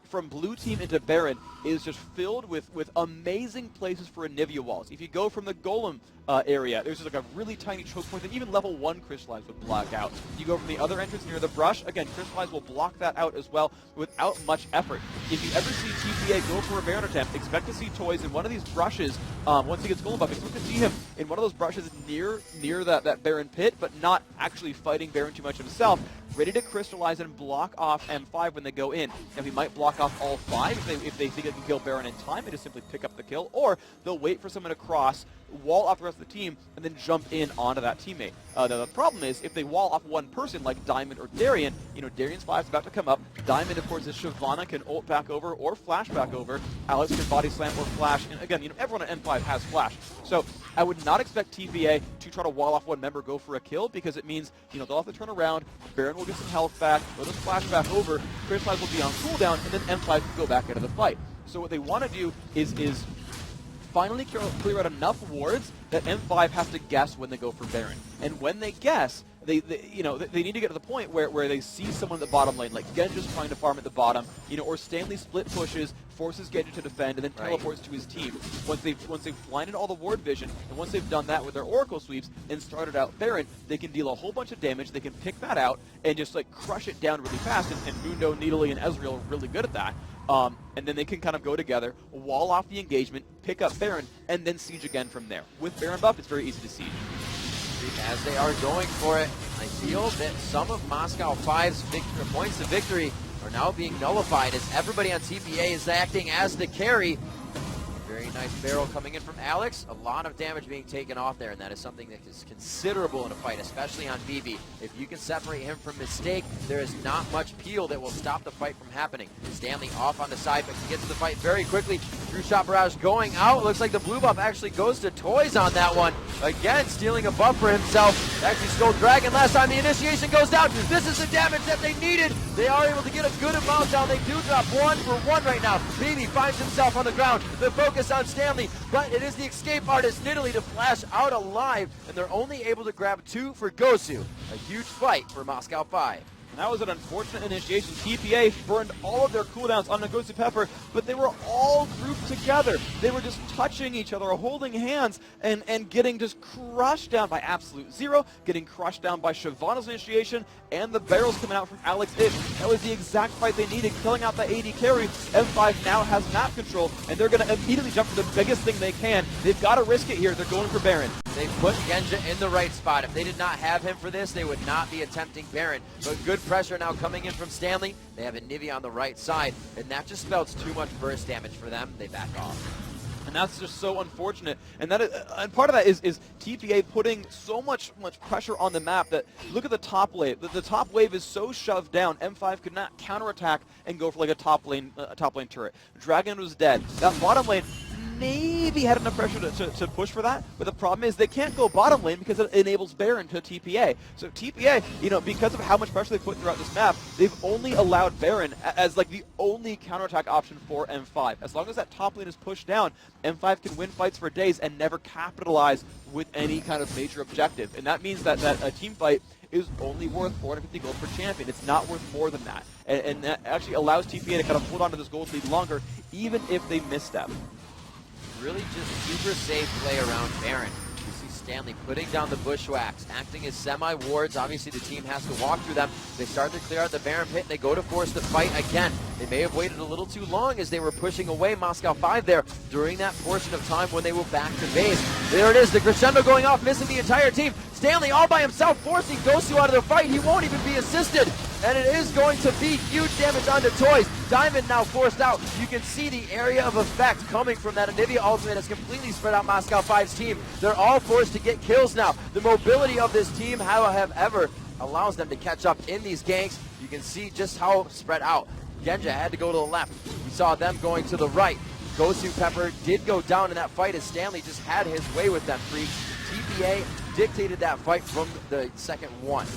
Speaker 1: from blue team into Baron is just filled with amazing places for Anivia walls. If you go from the Golem area, there's just like a really tiny choke point that even level 1 Crystallize would block out. You go from the other entrance near the brush, again, Crystallize will block that out as well without much effort. If you ever see TPA go for a Baron attempt, expect to see Toys in one of these brushes once he gets Golem buff. Expect to see him in one of those brushes near that Baron pit, but not actually fighting Baron too much himself, ready to Crystallize and block off M5 when they go in. Now he might block off all 5 if they think they can kill Baron in time and just simply pick up the kill, or they'll wait for someone to cross, wall off the rest of the team, and then jump in onto that teammate. The problem is, if they wall off one person like Diamond or Darien, Darien's 5 is about to come up. Diamond, of course, is Shyvana, can ult back over or flash back over. Alex can body slam or flash. And again, everyone at M5 has flash. So I would not expect TPA to try to wall off one member, go for a kill, because it means, they'll have to turn around, Baron will get some health back, they'll just flash back over, Crystallize will be on cooldown, and then M5 can go back into the fight. So what they want to do is finally clear out enough wards that M5 has to guess when they go for Baron. And when they guess, they need to get to the point where they see someone at the bottom lane, like Genji's trying to farm at the bottom, or Stanley split pushes, forces Genji to defend, and then teleports to his team. Once they've blinded all the ward vision, and once they've done that with their Oracle sweeps and started out Baron, they can deal a whole bunch of damage, they can pick that out, and just crush it down really fast, and Mundo, Needly, and Ezreal are really good at that. And then they can kind of go together, wall off the engagement, pick up Baron, and then siege again from there. With Baron buff, it's very easy to siege.
Speaker 2: As they are going for it, I feel that some of Moscow 5's points of victory are now being nullified as everybody on TPA is acting as the carry. Very nice barrel coming in from Alex. A lot of damage being taken off there, and that is something that is considerable in a fight, especially on BB. If you can separate him from Mistake, there is not much peel that will stop the fight from happening. Stanley off on the side, but can get to the fight very quickly. True Shot Barrage going out. Looks like the blue buff actually goes to Toys on that one. Again, stealing a buff for himself. Actually stole Dragon last time. The initiation goes down. This is the damage that they needed. They are able to get a good amount down. They do drop 1 for 1 right now. BB finds himself on the ground. The focus on Stanley, but it is the escape artist Nidalee to flash out alive, and they're only able to grab 2 for Gosu. A huge fight for Moscow 5.
Speaker 1: And that was an unfortunate initiation. TPA burned all of their cooldowns on Ngozi Pepper, but they were all grouped together. They were just touching each other, holding hands, and getting just crushed down by Absolute Zero, getting crushed down by Shyvana's initiation, and the barrels coming out from Alex Ish. That was the exact fight they needed, killing out the AD carry. M5 now has map control, and they're going to immediately jump for the biggest thing they can. They've got to risk it here. They're going for Baron.
Speaker 2: They put Genja in the right spot. If they did not have him for this, they would not be attempting Baron. But good pressure now coming in from Stanley. They have Anivia on the right side, and that just spells too much burst damage for them. They back off.
Speaker 1: And that's just so unfortunate. And and part of that is TPA putting so much pressure on the map that, look at the top wave. The top wave is so shoved down, M5 could not counterattack and go for like a top lane turret. Dragon was dead. That bottom lane maybe had enough pressure to push for that, but the problem is they can't go bottom lane because it enables Baron to TPA. So TPA, because of how much pressure they put throughout this map, they've only allowed Baron as like the only counterattack option for M5. As long as that top lane is pushed down, M5 can win fights for days and never capitalize with any kind of major objective. And that means that a team fight is only worth 450 gold per champion. It's not worth more than that. And that actually allows TPA to kind of hold on to this gold lead longer, even if they misstep.
Speaker 2: Really just super safe play around Baron. You see Stanley putting down the bushwhacks, acting as semi-wards. Obviously, the team has to walk through them. They start to clear out the Baron pit, and they go to force the fight again. They may have waited a little too long as they were pushing away Moscow 5 there during that portion of time when they were back to base. There it is, the crescendo going off, missing the entire team. Stanley all by himself, forcing Gosu out of the fight. He won't even be assisted. And it is going to be huge damage onto Toys. Diamond now forced out. You can see the area of effect coming from that Anivia ultimate has completely spread out Moscow 5's team. They're all forced to get kills now. The mobility of this team, however, allows them to catch up in these ganks. You can see just how spread out. Genja had to go to the left. We saw them going to the right. Gosu Pepper did go down in that fight as Stanley just had his way with them freaks. TPA dictated that fight from the second one.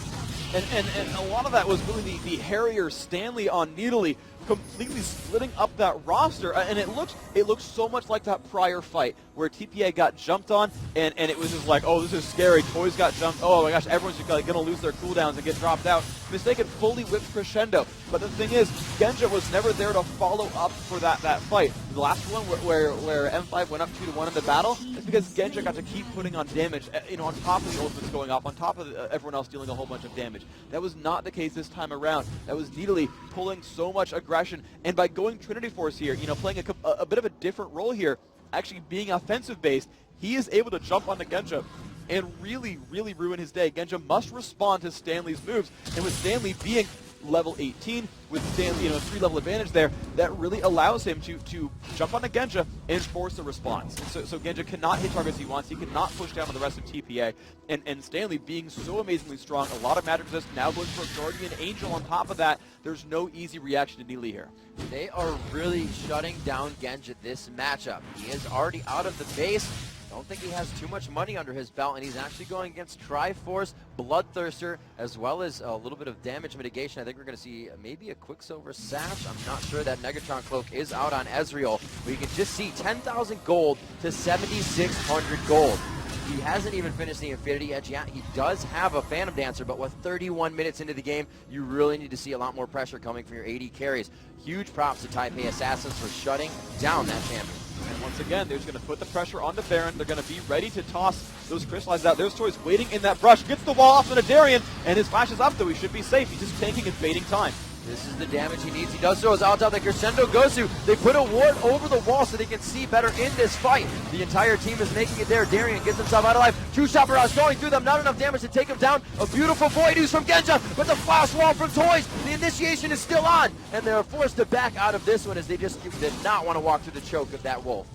Speaker 1: And a lot of that was really the Harrier Stanley on Needly completely splitting up that roster, and it looks so much like that prior fight where TPA got jumped on, and it was just like, oh, this is scary. Toys got jumped. Oh my gosh, everyone's just going to lose their cooldowns and get dropped out. Mistaken fully whipped crescendo. But the thing is, Genja was never there to follow up for that fight. The last one where M5 went up 2-1 in the battle is because Genja got to keep putting on damage, on top of the ultimates going off, on top of everyone else dealing a whole bunch of damage. That was not the case this time around. That was Needly pulling so much aggression, and by going Trinity Force here, playing a bit of a different role here, actually being offensive based, he is able to jump onto Genja and really, really ruin his day. Genja must respond to Stanley's moves, and with Stanley being level 18, with Stanley, a 3-level advantage there, that really allows him to jump onto Genja and force a response. So Genja cannot hit targets he wants, he cannot push down on the rest of TPA, and Stanley being so amazingly strong, a lot of magic resist, now going for a Guardian Angel on top of that. There's no easy reaction to Needly here.
Speaker 2: They are really shutting down Genja this matchup. He is already out of the base. Don't think he has too much money under his belt, and he's actually going against Triforce, Bloodthirster, as well as a little bit of damage mitigation. I think we're going to see maybe a Quicksilver Sash. I'm not sure. That Negatron Cloak is out on Ezreal, but you can just see 10,000 gold to 7,600 gold. He hasn't even finished the Infinity Edge yet. He does have a Phantom Dancer, but with 31 minutes into the game, you really need to see a lot more pressure coming from your AD carries. Huge props to TPA Assassins for shutting down that champion.
Speaker 1: And once again, they're just going to put the pressure on the Baron. They're going to be ready to toss those crystallized out. There's Toys waiting in that brush. Gets the wall off on a Darian, and his flash is up, though he should be safe. He's just tanking and baiting time.
Speaker 2: This is the damage he needs. He does so as out the Crescendo Gosu. They put a ward over the wall so they can see better in this fight. The entire team is making it there. Darian gets himself out of life. Two-shot barrage going through them. Not enough damage to take him down. A beautiful void use from Genja, but the flash wall from Toys. The initiation is still on, and they're forced to back out of this one as they just did not want to walk through the choke of that wolf.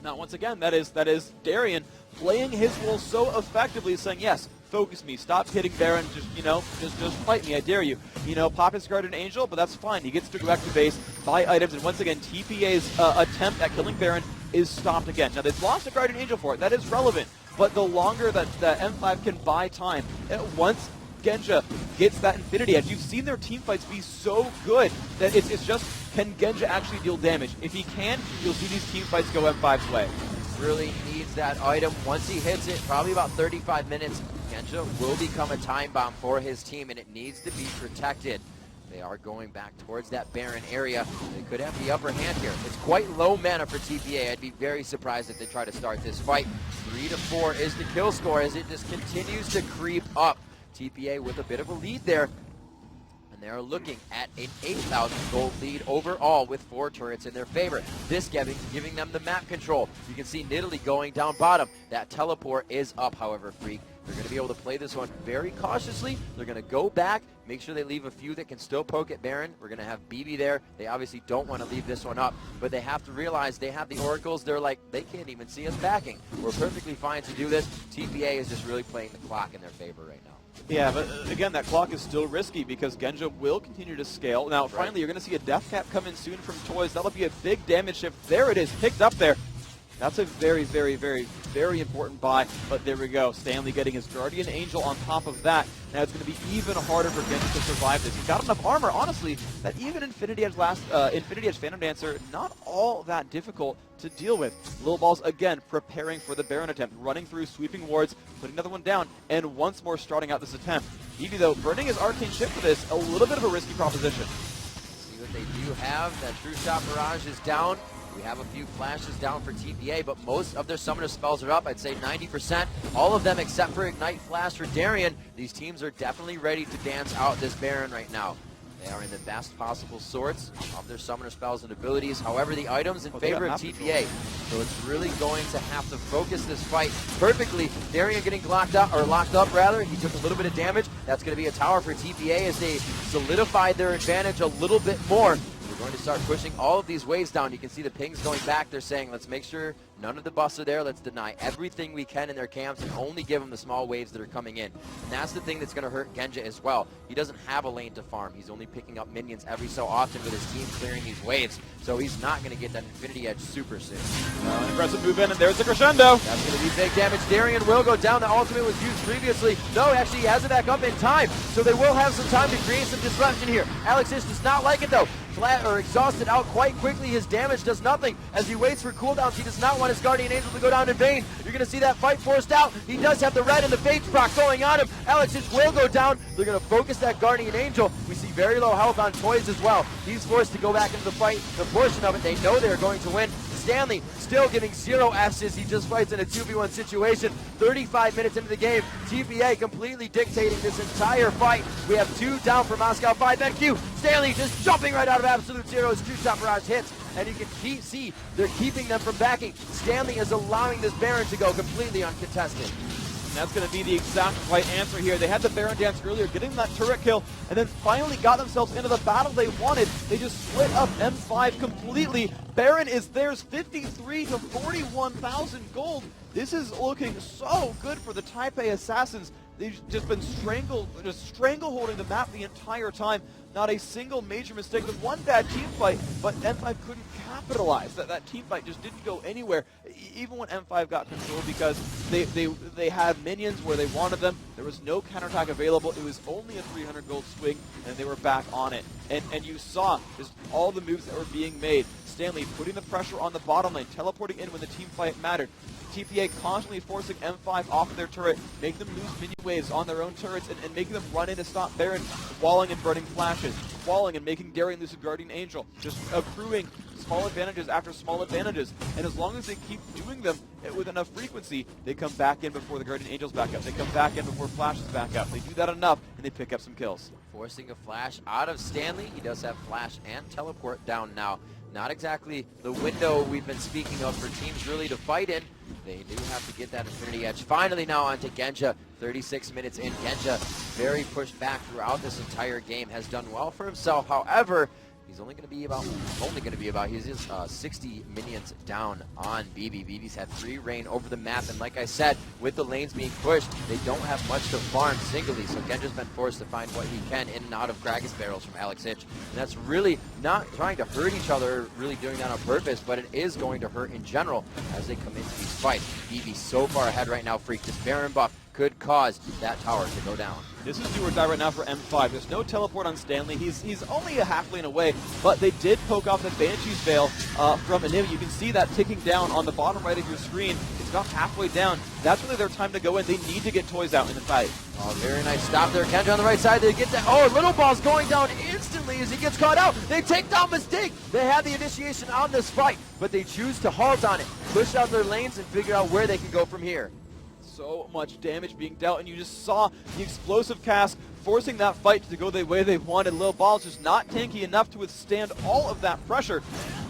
Speaker 1: Now, once again, that is Darian playing his role so effectively, saying, yes, focus me, stop hitting Baron, just fight me, I dare you. Pop his Guardian Angel, but that's fine. He gets to go back to base, buy items, and once again, TPA's attempt at killing Baron is stopped again. Now, they've lost a Guardian Angel for it. That is relevant, but the longer that the M5 can buy time, once Genja gets that Infinity Edge, you've seen their team fights be so good that it's just, can Genja actually deal damage? If he can, you'll see these team fights go M5's way.
Speaker 2: Really needs that item. Once he hits it, probably about 35 minutes, Genja will become a time bomb for his team, and it needs to be protected. They are going back towards that Baron area. They could have the upper hand here. It's quite low mana for TPA. I'd be very surprised if they try to start this fight. 3-4 is the kill score as it just continues to creep up. TPA with a bit of a lead there. And they're looking at an 8,000 gold lead overall with 4 turrets in their favor. This giving them the map control. You can see Nidalee going down bottom. That teleport is up, however, Freak. They're going to be able to play this one very cautiously. They're going to go back, make sure they leave a few that can still poke at Baron. We're going to have BB there. They obviously don't want to leave this one up, but they have to realize they have the oracles. They're like, they can't even see us backing. We're perfectly fine to do this. TPA is just really playing the clock in their favor right now.
Speaker 1: Yeah, but again, that clock is still risky because Genja will continue to scale. Now, finally, you're going to see a death cap come in soon from Toys. That'll be a big damage shift. There it is, picked up there. That's a very, very, very, very important buy. But there we go. Stanley getting his Guardian Angel on top of that. Now it's going to be even harder for Genja to survive this. He's got enough armor, honestly, that even Infinity Edge Phantom Dancer, not all that difficult to deal with. Lil Balls, again, preparing for the Baron attempt, running through, sweeping wards, putting another one down, and once more starting out this attempt. BB, though, burning his Arcane Ship for this, a little bit of a risky proposition.
Speaker 2: See what they do have. That True Shot Barrage is down. We have a few flashes down for TPA, but most of their summoner spells are up. I'd say 90%. All of them except for Ignite Flash for Darien. These teams are definitely ready to dance out this Baron right now. They are in the best possible sorts of their summoner spells and abilities. However, the items in favor of TPA. So it's really going to have to focus this fight perfectly. Darien getting locked up rather. He took a little bit of damage. That's going to be a tower for TPA as they solidified their advantage a little bit more. We're going to start pushing all of these waves down. You can see the pings going back. They're saying, let's make sure none of the buffs are there. Let's deny everything we can in their camps and only give them the small waves that are coming in. And that's the thing that's going to hurt Genja as well. He doesn't have a lane to farm. He's only picking up minions every so often with his team clearing these waves. So he's not going to get that Infinity Edge super soon.
Speaker 1: An aggressive move in, and there's the crescendo.
Speaker 2: That's going to be big damage. Darien will go down. The ultimate was used previously. No, actually, he has it back up in time. So they will have some time to create some disruption here. Alex Ish does not like it, though. Flat or exhausted out quite quickly. His damage does nothing as he waits for cooldowns. He does not want his Guardian Angel to go down in vain. You're going to see that fight forced out. He does have the red and the Fates proc going on him. Alex Ish will go down. They're going to focus that Guardian Angel. We see very low health on Toys as well. He's forced to go back into the fight. The portion of it, they know they're going to win. Stanley still getting 0 S's. He just fights in a 2v1 situation. 35 minutes into the game, TPA completely dictating this entire fight. We have 2 down for Moscow 5. NQ, Stanley just jumping right out of absolute zero as two-shot barrage hits. And you can see they're keeping them from backing. Stanley is allowing this Baron to go completely uncontested.
Speaker 1: And that's going to be the exact right answer here. They had the Baron dance earlier, getting that turret kill, and then finally got themselves into the battle they wanted. They just split up M5 completely. Baron is theirs, 53 to 41,000 gold. This is looking so good for the TPA Assassins. They've just been strangleholding the map the entire time. Not a single major mistake with one bad team fight, but M5 couldn't capitalize. That team fight just didn't go anywhere, even when M5 got control, because they had minions where they wanted them. There was no counterattack available. It was only a 300 gold swing, and they were back on it. And you saw just all the moves that were being made. Stanley putting the pressure on the bottom lane, teleporting in when the team fight mattered. TPA constantly forcing M5 off of their turret, make them lose minion waves on their own turrets, and making them run in to stop Baron, walling and burning flashes, walling and making Darien lose a Guardian Angel, just accruing small advantages after small advantages. And as long as they keep doing them with enough frequency, they come back in before the Guardian Angels back up. They come back in before flashes back up. They do that enough, and they pick up some kills.
Speaker 2: Forcing a flash out of Stanley. He does have flash and teleport down now. Not exactly the window we've been speaking of for teams really to fight in. They do have to get that Infinity Edge. Finally now onto Genja. 36 minutes in. Genja very pushed back throughout this entire game. Has done well for himself. However, he's only going to be about, he's just 60 minions down on BB. BB's had free reign over the map, and like I said, with the lanes being pushed, they don't have much to farm singly, so Genja's been forced to find what he can in and out of Gragas barrels from Alex Hitch. And that's really not trying to hurt each other, really doing that on purpose, but it is going to hurt in general as they come into these fights. BB so far ahead right now, Freak. This Baron buff could cause that tower to go down.
Speaker 1: This is do or die right now for M5. There's no teleport on Stanley. He's only a half lane away, but they did poke off the Banshee's Veil from Anivy. You can see that ticking down on the bottom right of your screen. It's about halfway down. That's really their time to go in. They need to get Toys out in the fight.
Speaker 2: Oh, very nice stop there. Genja on the right side. They get that. Oh, Little Ball's going down instantly as he gets caught out. They take down Mistake. They had the initiation on this fight, but they choose to halt on it, push out their lanes, and figure out where they can go from here.
Speaker 1: So much damage being dealt, and you just saw the explosive cast forcing that fight to go the way they wanted. Lil Ball's just not tanky enough to withstand all of that pressure.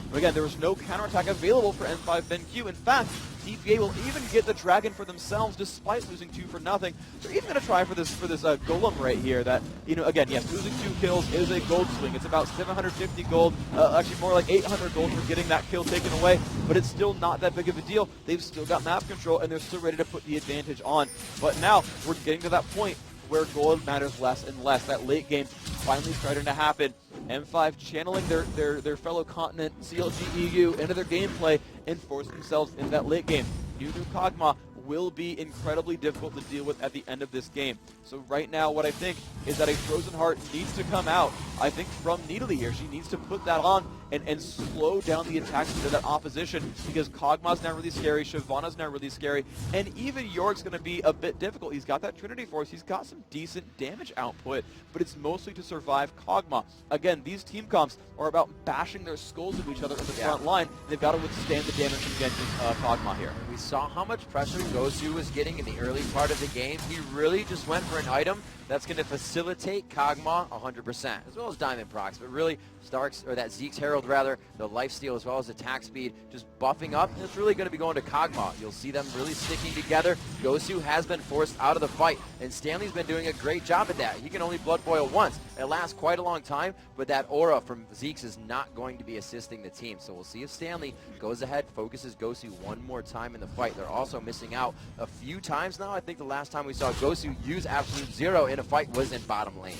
Speaker 1: But again, there was no counterattack available for M5 BenQ. In fact, TPA will even get the Dragon for themselves despite losing 2 for nothing. They're even going to try for this Golem right here that, again, yes, losing 2 kills is a gold swing. It's about 750 gold, actually more like 800 gold for getting that kill taken away, but it's still not that big of a deal. They've still got map control, and they're still ready to put the advantage on. But now, we're getting to that point where gold matters less and less. That late game finally starting to happen. M5 channeling their fellow continent CLG EU into their gameplay and force themselves into that late game. New Kog'Maw will be incredibly difficult to deal with at the end of this game. So right now, what I think is that a Frozen Heart needs to come out, I think, from Nidalee here. She needs to put that on and slow down the attack speed of that opposition, because Kog'Maw's now really scary, Shyvana's now really scary, and even Yorick's going to be a bit difficult. He's got that Trinity Force, he's got some decent damage output, but it's mostly to survive Kog'Maw. Again, these team comps are about bashing their skulls into each other in the front line. They've got to withstand the damage from Genji's Kog'Maw here.
Speaker 2: We saw how much pressure Gosu was getting in the early part of the game. He really just went for an item that's going to facilitate Kog'Maw 100%, as well as Diamond procs, but really Stark's, or that Zeke's Herald rather, the lifesteal as well as attack speed, just buffing up, and it's really going to be going to Kog'Maw. You'll see them really sticking together. Gosu has been forced out of the fight, and Stanley's been doing a great job at that. He can only blood boil once. It lasts quite a long time, but that aura from Zeke's is not going to be assisting the team. So we'll see if Stanley goes ahead, focuses Gosu one more time in the fight. They're also missing out a few times now. I think the last time we saw Gosu use Absolute Zero in a fight was in bottom lane.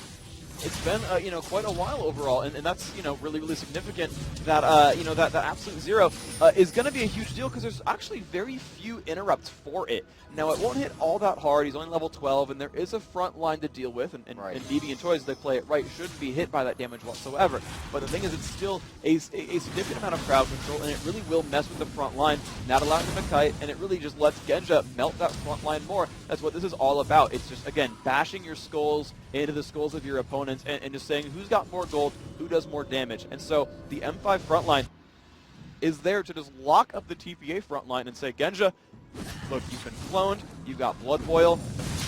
Speaker 1: It's been, quite a while overall, and that's, really, really significant that, that Absolute Zero is going to be a huge deal, because there's actually very few interrupts for it. Now, it won't hit all that hard. He's only level 12, and there is a front line to deal with, and BB and Toys, they play it right, shouldn't be hit by that damage whatsoever. But the thing is, it's still a significant amount of crowd control, and it really will mess with the front line, not allowing them to kite, and it really just lets Genja melt that front line more. That's what this is all about. It's just, again, bashing your skulls into the skulls of your opponents, and just saying who's got more gold, who does more damage. And so the M5 frontline is there to just lock up the TPA frontline and say, Genja, look, you've been cloned, you've got Blood Boil,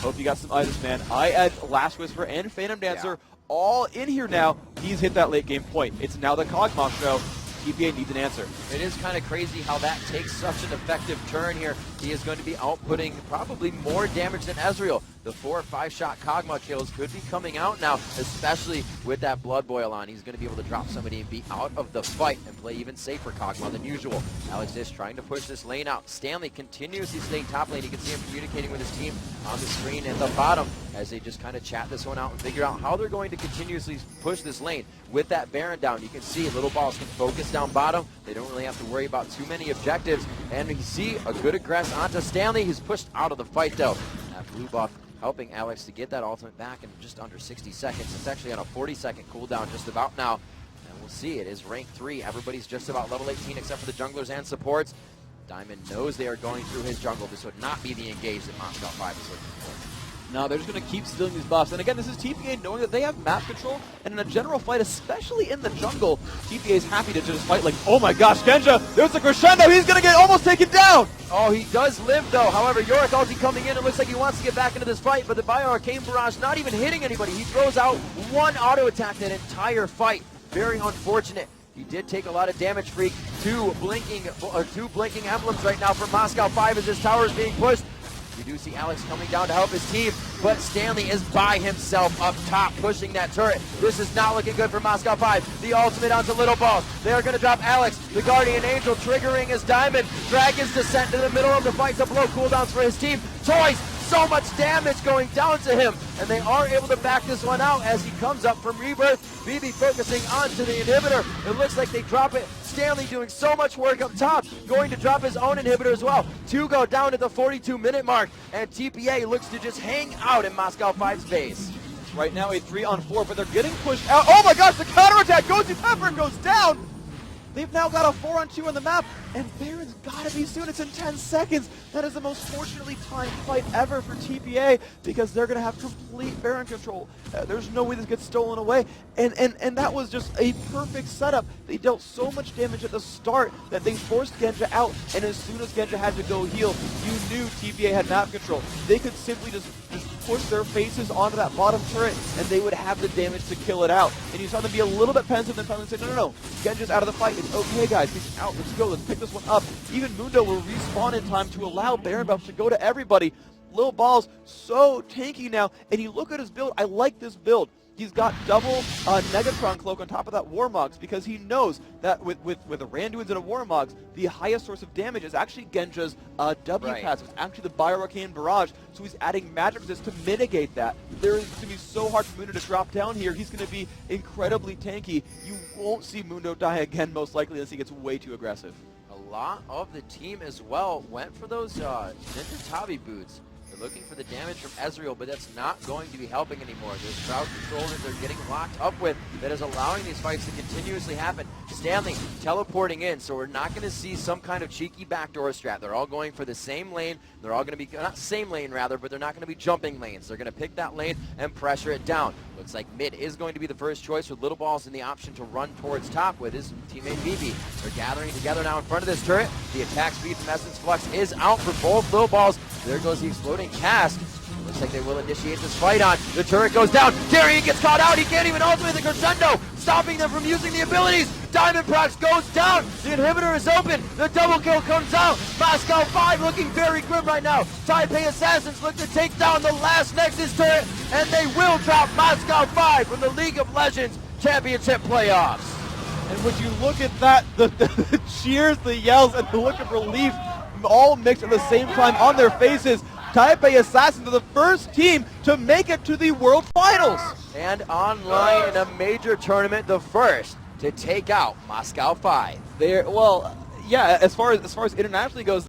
Speaker 1: hope you got some items, man. I add Last Whisper and Phantom Dancer all in here now. He's hit that late game point. It's now the Kog'Maw show. TPA needs an answer. It
Speaker 2: is kind of crazy how that takes such an effective turn here. He is going to be outputting probably more damage than Ezreal. The 4 or 5 shot Kog'Maw kills could be coming out now, especially with that Blood Boil on. He's going to be able to drop somebody and be out of the fight and play even safer Kog'Maw than usual. Alex is trying to push this lane out. Stanley continuously staying top lane. You can see him communicating with his team on the screen in the bottom as they just kind of chat this one out and figure out how they're going to continuously push this lane. With that Baron down, you can see Little Balls can focus down bottom. They don't really have to worry about too many objectives. And you see a good aggress onto Stanley. He's pushed out of the fight though. That blue buff helping Alex to get that ultimate back in just under 60 seconds. It's actually on a 40-second cooldown just about now. And we'll see, it is rank 3. Everybody's just about level 18 except for the junglers and supports. Diamond knows they are going through his jungle. This would not be the engage that Moscow 5 is looking for.
Speaker 1: No, they're just going to keep stealing these buffs. And again, this is TPA knowing that they have map control, and in a general fight, especially in the jungle, TPA is happy to just fight like, oh my gosh, Genja, there's a crescendo, he's going to get almost taken down!
Speaker 2: Oh, he does live though. However, Yorick ulti coming in. It looks like he wants to get back into this fight, but the Bio Arcane Barrage not even hitting anybody. He throws out one auto attack that entire fight. Very unfortunate. He did take a lot of damage, Freak. Two blinking emblems right now from Moscow 5 as his tower is being pushed. We do see Alex coming down to help his team, but Stanley is by himself up top, pushing that turret. This is not looking good for Moscow 5. The ultimate onto Little Balls. They are going to drop Alex, the Guardian Angel, triggering his Diamond. Dragon's Descent to the middle of the fight to blow cooldowns for his team. Toys, so much damage going down to him, and they are able to back this one out as he comes up from Rebirth. BB focusing onto the inhibitor. It looks like they drop it. Stanley doing so much work up top, going to drop his own inhibitor as well. 2 go down at the 42-minute mark, and TPA looks to just hang out in Moscow 5's base.
Speaker 1: Right now a 3-on-4, but they're getting pushed out. Oh my gosh, the counterattack goes to Pepper, goes down! They've now got a 4-on-2 on the map, and Baron's gotta be soon. It's in 10 seconds. That is the most fortunately timed fight ever for TPA, because they're gonna have complete Baron control. There's no way this gets stolen away, and that was just a perfect setup. They dealt so much damage at the start that they forced Genja out, and as soon as Genja had to go heal, you knew TPA had map control. They could simply just push their faces onto that bottom turret, and they would have the damage to kill it out. And you saw them be a little bit pensive and finally say, no, Genja's out of the fight. It's okay, guys. He's out. Let's go. Let's pick this one up. Even Mundo will respawn in time to allow Baron buffs to go to everybody. Little Balls so tanky now, and you look at his build. I like this build. He's got double Negatron Cloak on top of that Warmogs, because he knows that with a Randuin's and a Warmogs, the highest source of damage is actually Genja's W pass. It's actually the Bio Arcane Barrage, so he's adding magic resist to mitigate that. It's going to be so hard for Mundo to drop down here. He's going to be incredibly tanky. You won't see Mundo die again, most likely, unless he gets way too aggressive.
Speaker 2: A lot of the team as well went for those Ninja Tabi boots. They're looking for the damage from Ezreal, but that's not going to be helping anymore. There's crowd control that they're getting locked up with that is allowing these fights to continuously happen. Stanley teleporting in, so we're not going to see some kind of cheeky backdoor strat. They're all going for the same lane. They're all going to be, not same lane rather, but they're not going to be jumping lanes. They're going to pick that lane and pressure it down. Looks like mid is going to be the first choice with Little Balls in the option to run towards top with his teammate BB. They're gathering together now in front of this turret. The attack speed from Essence Flux is out for both Little Balls. There goes the exploding cast. Looks like they will initiate this fight on. The turret goes down. Darian gets caught out. He can't even ultimate the Crescendo, stopping them from using the abilities. Diamond Prox goes down. The inhibitor is open. The double kill comes out. Moscow 5 looking very grim right now. TPA Assassins look to take down the last Nexus turret, and they will drop Moscow 5 from the League of Legends Championship playoffs.
Speaker 1: And would you look at that, the cheers, the yells, and the look of relief all mixed at the same time on their faces. TPA Assassins are the first team to make it to the World Finals.
Speaker 2: And online in a major tournament, the first to take out Moscow 5.
Speaker 1: Well, yeah, as far as internationally goes,